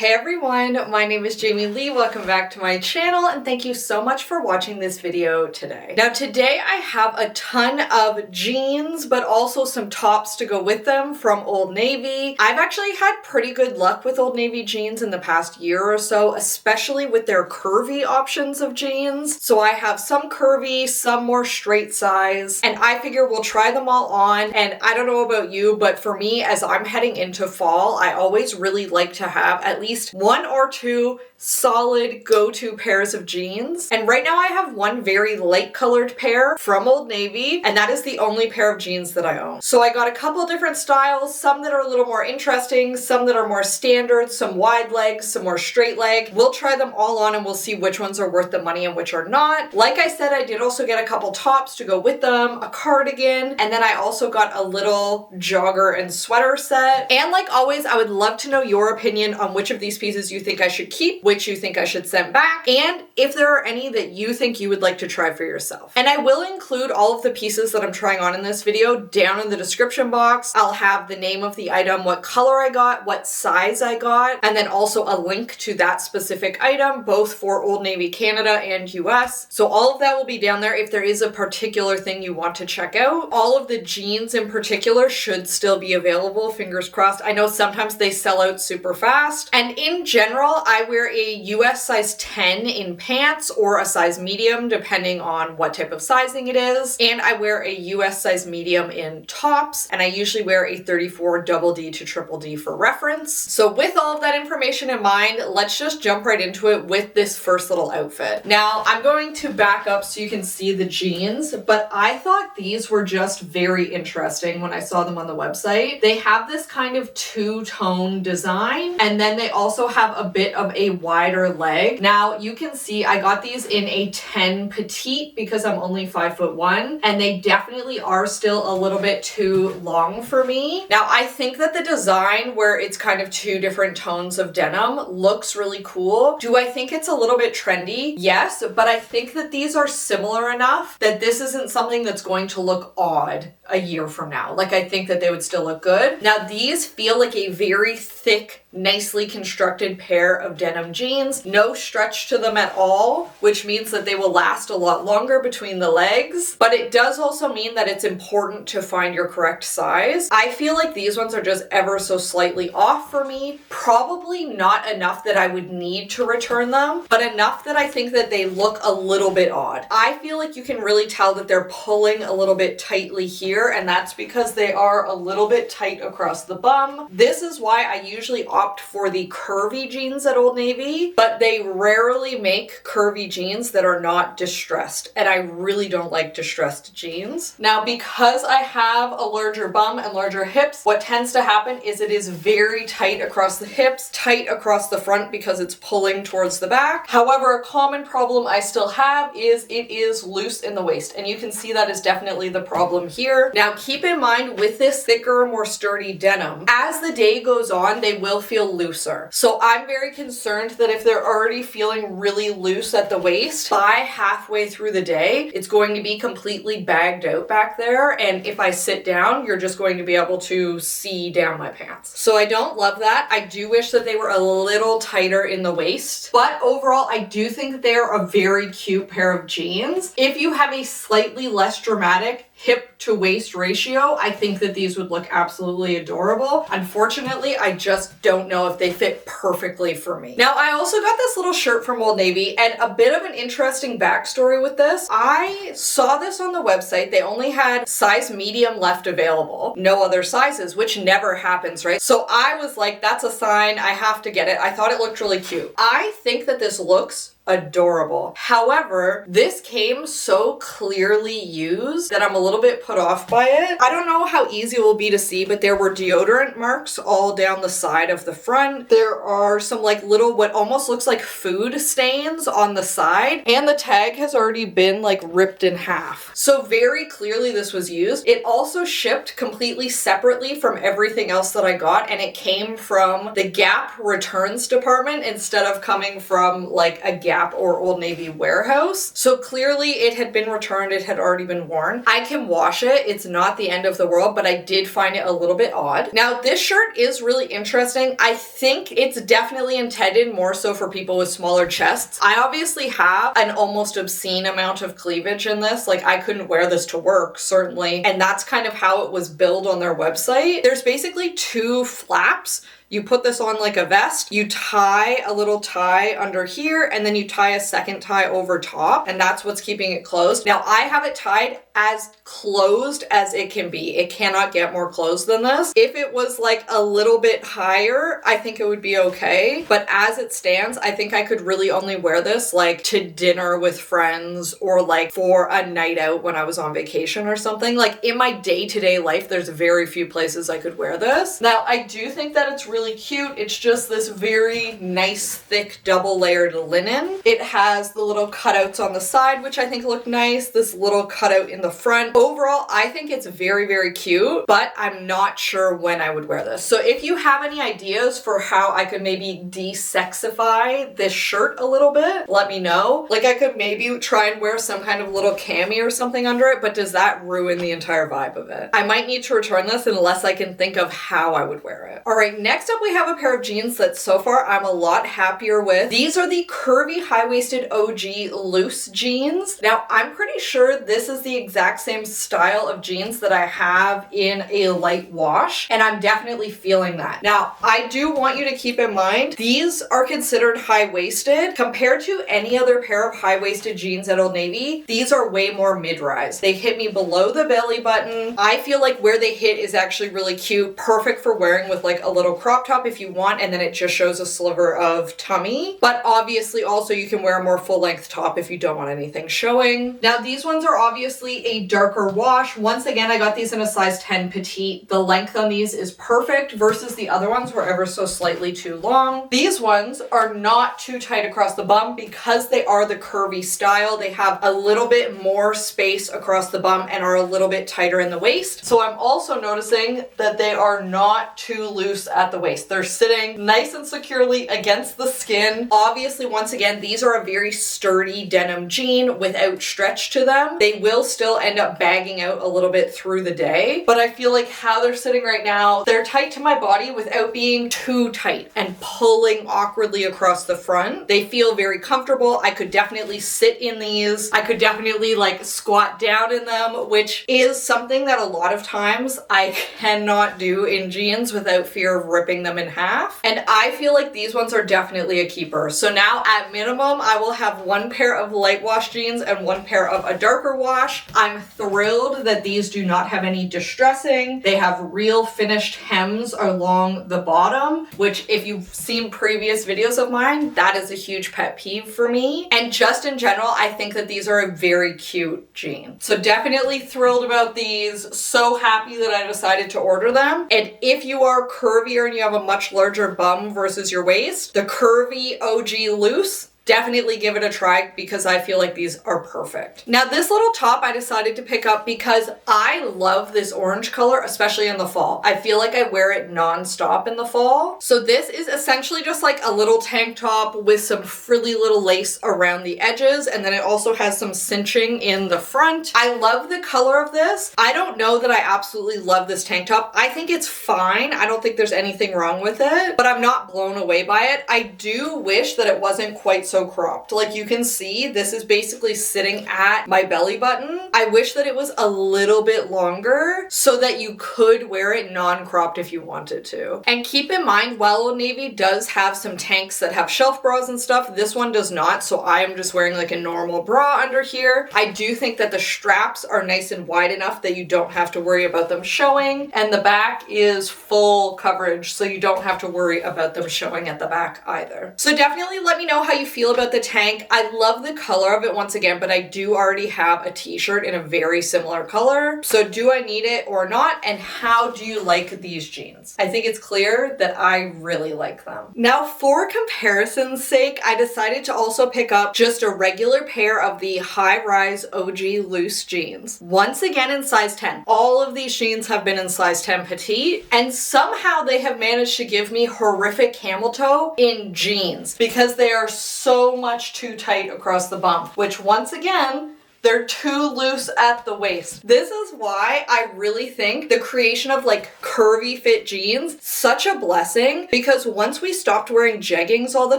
Hey everyone, my name is Jamie Lee. Welcome back to my channel and thank you so much for watching this video today. Now today I have a ton of jeans but also some tops to go with them from Old Navy. I've actually had pretty good luck with Old Navy jeans in the past year or so, especially with their curvy options of jeans. So I have some curvy, some more straight size, and I figure we'll try them all on. And I don't know about you, but for me, as I'm heading into fall, I always really like to have at least one or two solid go-to pairs of jeans. And right now I have one very light colored pair from Old Navy, and that is the only pair of jeans that I own. So I got a couple different styles, some that are a little more interesting, some that are more standard, some wide legs, some more straight leg. We'll try them all on and we'll see which ones are worth the money and which are not. Like I said, I did also get a couple tops to go with them, a cardigan, and then I also got a little jogger and sweater set. And like always, I would love to know your opinion on which of these pieces you think I should keep, which you think I should send back, and if there are any that you think you would like to try for yourself. And I will include all of the pieces that I'm trying on in this video down in the description box. I'll have the name of the item, what color I got, what size I got, and then also a link to that specific item, both for Old Navy Canada and US. So all of that will be down there if there is a particular thing you want to check out. All of the jeans in particular should still be available, fingers crossed. I know sometimes they sell out super fast, and in general, I wear a US size 10 in pants or a size medium depending on what type of sizing it is, and I wear a US size medium in tops, and I usually wear a 34 double D to triple D for reference. So with all of that information in mind, let's just jump right into it with this first little outfit. Now I'm going to back up so you can see the jeans, but I thought these were just very interesting when I saw them on the website. They have this kind of two-tone design, and then they also have a bit of a wider leg. Now you can see I got these in a 10 petite because I'm only 5'1", and they definitely are still a little bit too long for me. Now I think that the design where it's kind of two different tones of denim looks really cool. Do I think it's a little bit trendy? Yes, but I think that these are similar enough that this isn't something that's going to look odd a year from now. Like, I think that they would still look good. Now these feel like a very thick, nicely constructed pair of denim jeans. No stretch to them at all, which means that they will last a lot longer between the legs, but it does also mean that it's important to find your correct size. I feel like these ones are just ever so slightly off for me. Probably not enough that I would need to return them, but enough that I think that they look a little bit odd. I feel like you can really tell that they're pulling a little bit tightly here, and that's because they are a little bit tight across the bum. This is why I usually opt for the curvy jeans at Old Navy, but they rarely make curvy jeans that are not distressed, and I really don't like distressed jeans. Now, because I have a larger bum and larger hips, what tends to happen is it is very tight across the hips, tight across the front because it's pulling towards the back. However, a common problem I still have is it is loose in the waist, and you can see that is definitely the problem here. Now, keep in mind with this thicker, more sturdy denim, as the day goes on, they will feel looser. So I'm very concerned that if they're already feeling really loose at the waist, by halfway through the day, it's going to be completely bagged out back there. And if I sit down, you're just going to be able to see down my pants. So I don't love that. I do wish that they were a little tighter in the waist, but overall, I do think that they are a very cute pair of jeans. If you have a slightly less dramatic hip to waist ratio, I think that these would look absolutely adorable. Unfortunately, I just don't know if they fit perfectly for me. Now, I also got this little shirt from Old Navy, and a bit of an interesting backstory with this. I saw this on the website. They only had size medium left available, no other sizes, which never happens, right? So I was like, that's a sign, I have to get it. I thought it looked really cute. I think that this looks adorable. However, this came so clearly used that I'm a little bit put off by it. I don't know how easy it will be to see, but there were deodorant marks all down the side of the front. There are some like little, what almost looks like food stains on the side, and the tag has already been like ripped in half. So very clearly this was used. It also shipped completely separately from everything else that I got, and it came from the Gap returns department instead of coming from like a Gap Gap or Old Navy warehouse. So clearly it had been returned, it had already been worn. I can wash it, it's not the end of the world, but I did find it a little bit odd. Now this shirt is really interesting. I think it's definitely intended more so for people with smaller chests. I obviously have an almost obscene amount of cleavage in this. Like I couldn't wear this to work, certainly. And that's kind of how it was billed on their website. There's basically two flaps. You put this on like a vest, you tie a little tie under here, and then you tie a second tie over top, and that's what's keeping it closed. Now I have it tied as closed as it can be. It cannot get more closed than this. If it was like a little bit higher, I think it would be okay. But as it stands, I think I could really only wear this like to dinner with friends or like for a night out when I was on vacation or something. Like in my day-to-day life, there's very few places I could wear this. Now I do think that it's really cute. It's just this very nice, thick, double layered linen. It has the little cutouts on the side, which I think look nice. This little cutout in the front. Overall, I think it's very, very cute, but I'm not sure when I would wear this. So if you have any ideas for how I could maybe de-sexify this shirt a little bit, let me know. Like I could maybe try and wear some kind of little cami or something under it, but does that ruin the entire vibe of it? I might need to return this unless I can think of how I would wear it. All right, next up we have a pair of jeans that so far I'm a lot happier with. These are the Curvy high-waisted OG loose jeans. Now I'm pretty sure this is the exact same style of jeans that I have in a light wash, and I'm definitely feeling that. Now I do want you to keep in mind these are considered high-waisted compared to any other pair of high-waisted jeans at Old Navy. These are way more mid-rise. They hit me below the belly button. I feel like where they hit is actually really cute, perfect for wearing with like a little crop top if you want, and then it just shows a sliver of tummy. But obviously also you can wear a more full-length top if you don't want anything showing. Now these ones are obviously a darker wash. Once again, I got these in a size 10 petite. The length on these is perfect versus the other ones were ever so slightly too long. These ones are not too tight across the bum because they are the curvy style. They have a little bit more space across the bum and are a little bit tighter in the waist. So I'm also noticing that they are not too loose at the waist. They're sitting nice and securely against the skin. Obviously, once again, these are a very sturdy denim jean without stretch to them. They will still end up bagging out a little bit through the day, but I feel like how they're sitting right now, they're tight to my body without being too tight and pulling awkwardly across the front. They feel very comfortable. I could definitely sit in these. I could definitely like squat down in them, which is something that a lot of times I cannot do in jeans without fear of ripping them in half. And I feel like these ones are definitely a keeper. So now at minimum, I will have one pair of light wash jeans and one pair of a darker wash. I'm thrilled that these do not have any distressing. They have real finished hems along the bottom, which if you've seen previous videos of mine, that is a huge pet peeve for me. And just in general, I think that these are a very cute jean. So definitely thrilled about these. So happy that I decided to order them. And if you are curvier and you have a much larger bum versus your waist, the Curvy OG loose, definitely give it a try because I feel like these are perfect. Now this little top I decided to pick up because I love this orange color, especially in the fall. I feel like I wear it non-stop in the fall. So this is essentially just like a little tank top with some frilly little lace around the edges, and then it also has some cinching in the front. I love the color of this. I don't know that I absolutely love this tank top. I think it's fine. I don't think there's anything wrong with it, but I'm not blown away by it. I do wish that it wasn't quite so cropped. Like you can see, this is basically sitting at my belly button. I wish that it was a little bit longer so that you could wear it non-cropped if you wanted to. And keep in mind, while Old Navy does have some tanks that have shelf bras and stuff, this one does not, so I am just wearing like a normal bra under here. I do think that the straps are nice and wide enough that you don't have to worry about them showing, and the back is full coverage, so you don't have to worry about them showing at the back either. So definitely let me know how you feel about the tank. I love the color of it once again, but I do already have a t-shirt in a very similar color. So do I need it or not? And how do you like these jeans? I think it's clear that I really like them. Now for comparison's sake, I decided to also pick up just a regular pair of the high-rise OG loose jeans. Once again in size 10. All of these jeans have been in size 10 petite, and somehow they have managed to give me horrific camel toe in jeans because they are so so much too tight across the bum, which once again, they're too loose at the waist. This is why I really think the creation of like curvy fit jeans, such a blessing, because once we stopped wearing jeggings all the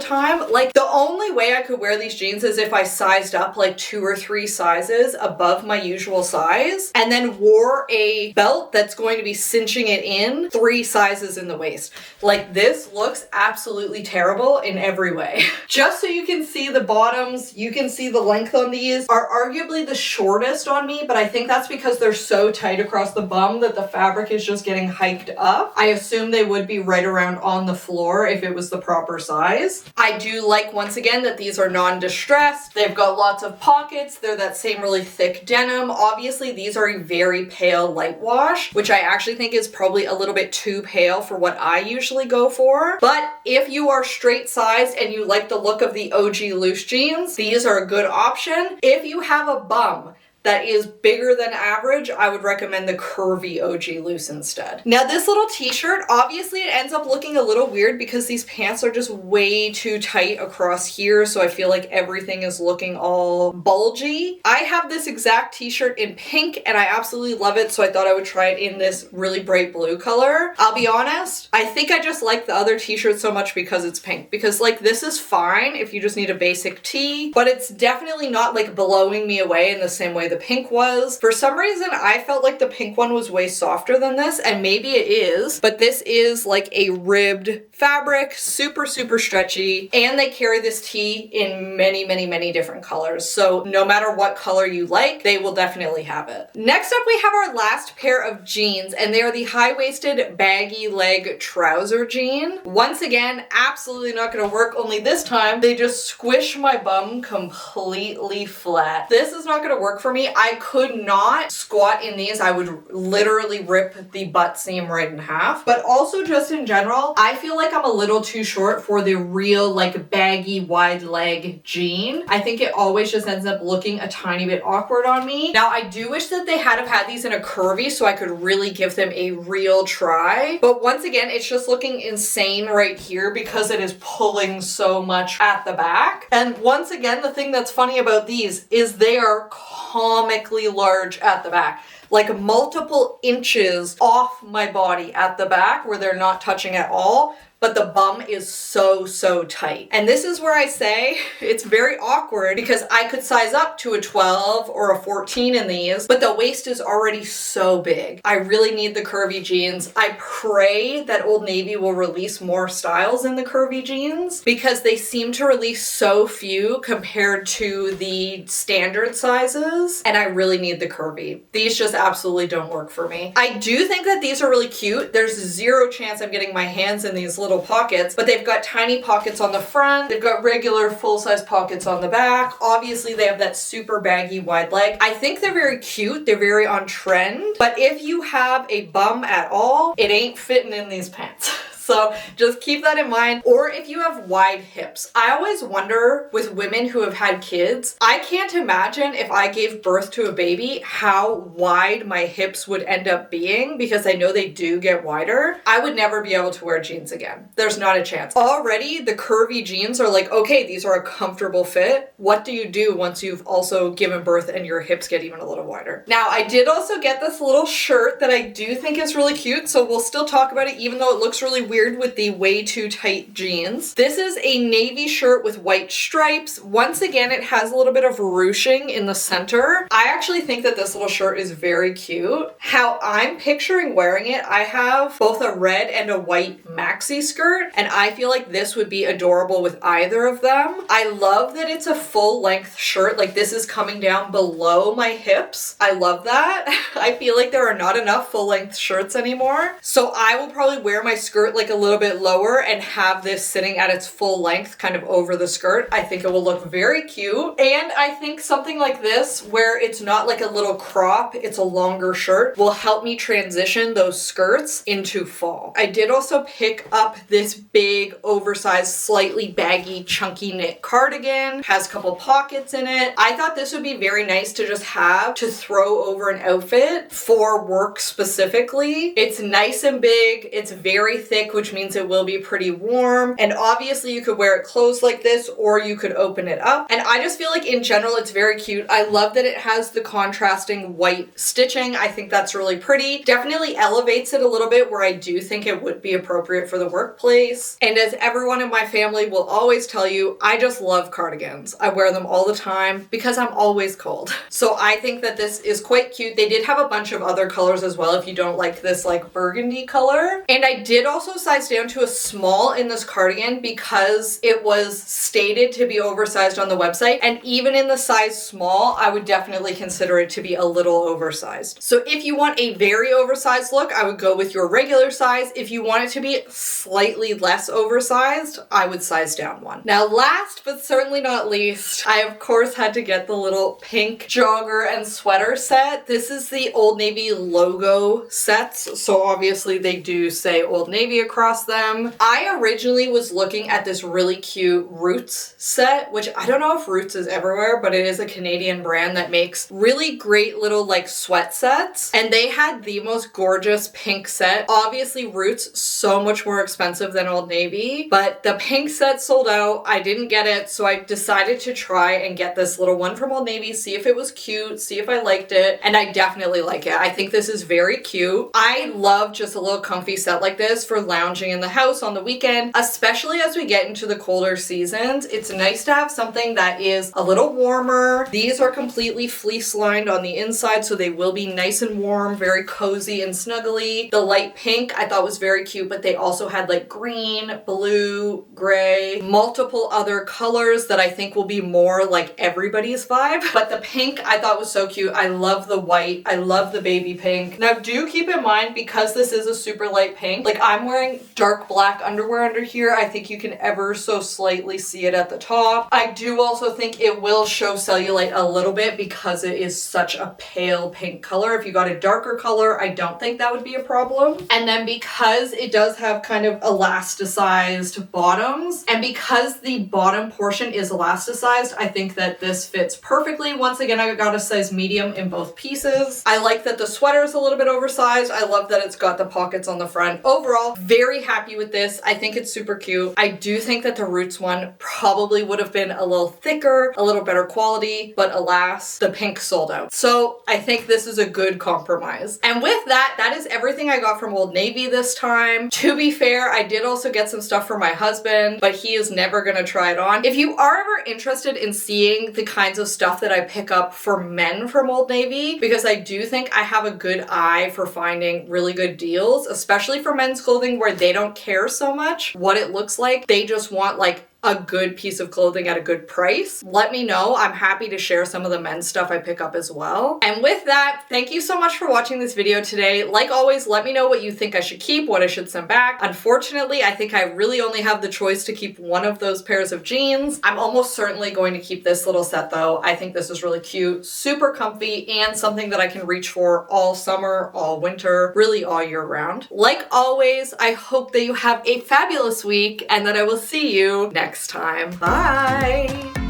time, like the only way I could wear these jeans is if I sized up like 2 or 3 sizes above my usual size and then wore a belt that's going to be cinching it in 3 sizes in the waist. Like this looks absolutely terrible in every way. Just so you can see the bottoms, you can see the length on these are arguably the shortest on me, but I think that's because they're so tight across the bum that the fabric is just getting hiked up. I assume they would be right around on the floor if it was the proper size. I do like, once again, that these are non-distressed. They've got lots of pockets. They're that same really thick denim. Obviously, these are a very pale light wash, which I actually think is probably a little bit too pale for what I usually go for. But if you are straight sized and you like the look of the OG loose jeans, these are a good option. If you have a bum that is bigger than average, I would recommend the curvy OG loose instead. Now this little t-shirt, obviously it ends up looking a little weird because these pants are just way too tight across here, so I feel like everything is looking all bulgy. I have this exact t-shirt in pink and I absolutely love it, so I thought I would try it in this really bright blue color. I'll be honest, I think I just like the other t-shirt so much because it's pink, because like this is fine if you just need a basic tee, but it's definitely not like blowing me away in the same way the pink was. For some reason, I felt like the pink one was way softer than this, and maybe it is, but this is like a ribbed fabric, super, super stretchy, and they carry this tee in many, many, many different colors. So no matter what color you like, they will definitely have it. Next up, we have our last pair of jeans, and they are the high-waisted baggy leg trouser jean. Once again, absolutely not gonna work, only this time, they just squish my bum completely flat. This is not gonna work for me. I could not squat in these. I would literally rip the butt seam right in half. But also just in general, I feel like I'm a little too short for the real like baggy wide leg jean. I think it always just ends up looking a tiny bit awkward on me. Now I do wish that they had have had these in a curvy so I could really give them a real try. But once again, it's just looking insane right here because it is pulling so much at the back. And once again, the thing that's funny about these is they are comically large at the back, like multiple inches off my body at the back where they're not touching at all. But the bum is so, so tight. And this is where I say it's very awkward because I could size up to a 12 or a 14 in these, but the waist is already so big. I really need the curvy jeans. I pray that Old Navy will release more styles in the curvy jeans because they seem to release so few compared to the standard sizes, and I really need the curvy. These just absolutely don't work for me. I do think that these are really cute. There's zero chance I'm getting my hands in these little pockets, but they've got tiny pockets on the front. They've got regular full-size pockets on the back. Obviously, they have that super baggy wide leg. I think they're very cute. They're very on trend, but if you have a bum at all, it ain't fitting in these pants. So just keep that in mind. Or if you have wide hips. I always wonder with women who have had kids, I can't imagine if I gave birth to a baby how wide my hips would end up being because I know they do get wider. I would never be able to wear jeans again. There's not a chance. Already the curvy jeans are like, okay, these are a comfortable fit. What do you do once you've also given birth and your hips get even a little wider? Now I did also get this little shirt that I do think is really cute, so we'll still talk about it even though it looks really weird with the way too tight jeans. This is a navy shirt with white stripes. Once again, it has a little bit of ruching in the center. I actually think that this little shirt is very cute. How I'm picturing wearing it, I have both a red and a white maxi skirt, and I feel like this would be adorable with either of them. I love that it's a full length shirt, like this is coming down below my hips. I love that. I feel like there are not enough full length shirts anymore. So I will probably wear my skirt like a little bit lower and have this sitting at its full length kind of over the skirt. I think it will look very cute. And I think something like this where it's not like a little crop, it's a longer shirt, will help me transition those skirts into fall. I did also pick up this big oversized slightly baggy chunky knit cardigan. Has a couple pockets in it. I thought this would be very nice to just have to throw over an outfit for work specifically. It's nice and big, it's very thick, which means it will be pretty warm. And obviously you could wear it closed like this, or you could open it up. And I just feel like in general, it's very cute. I love that it has the contrasting white stitching. I think that's really pretty. Definitely elevates it a little bit, where I do think it would be appropriate for the workplace. And as everyone in my family will always tell you, I just love cardigans. I wear them all the time because I'm always cold. So I think that this is quite cute. They did have a bunch of other colors as well if you don't like this like burgundy color. And I did also size down to a small in this cardigan because it was stated to be oversized on the website. And even in the size small, I would definitely consider it to be a little oversized. So if you want a very oversized look, I would go with your regular size. If you want it to be slightly less oversized, I would size down one. Now, last but certainly not least, I of course had to get the little pink jogger and sweater set. This is the Old Navy logo sets. So obviously they do say Old Navy across them. I originally was looking at this really cute Roots set, which I don't know if Roots is everywhere, but it is a Canadian brand that makes really great little like sweat sets. And they had the most gorgeous pink set. Obviously Roots, so much more expensive than Old Navy, but the pink set sold out. I didn't get it, so I decided to try and get this little one from Old Navy, see if it was cute, see if I liked it, and I definitely like it. I think this is very cute. I love just a little comfy set like this for lounging in the house on the weekend, especially as we get into the colder seasons. It's nice to have something that is a little warmer. These are completely fleece lined on the inside, so they will be nice and warm, very cozy and snuggly. The light pink I thought was very cute, but they also had like green, blue, gray, multiple other colors that I think will be more like everybody's vibe. But the pink I thought was so cute. I love the white. I love the baby pink. Now do keep in mind, because this is a super light pink, like I'm wearing dark black underwear under here. I think you can ever so slightly see it at the top. I do also think it will show cellulite a little bit because it is such a pale pink color. If you got a darker color, I don't think that would be a problem. And then because it does have kind of elasticized bottoms, and because the bottom portion is elasticized, I think that this fits perfectly. Once again, I got a size medium in both pieces. I like that the sweater is a little bit oversized. I love that it's got the pockets on the front. Overall, very happy with this. I think it's super cute. I do think that the Roots one probably would have been a little thicker, a little better quality, but alas, the pink sold out. So I think this is a good compromise. And with that, that is everything I got from Old Navy this time. To be fair, I did also get some stuff for my husband, but he is never gonna try it on. If you are ever interested in seeing the kinds of stuff that I pick up for men from Old Navy, because I do think I have a good eye for finding really good deals, especially for men's clothing where they don't care so much what it looks like. They just want like a good piece of clothing at a good price. Let me know. I'm happy to share some of the men's stuff I pick up as well. And with that, thank you so much for watching this video today. Like always, let me know what you think I should keep, what I should send back. Unfortunately, I think I really only have the choice to keep one of those pairs of jeans. I'm almost certainly going to keep this little set though. I think this is really cute, super comfy, and something that I can reach for all summer, all winter, really all year round. Like always, I hope that you have a fabulous week and that I will see you next time. Bye!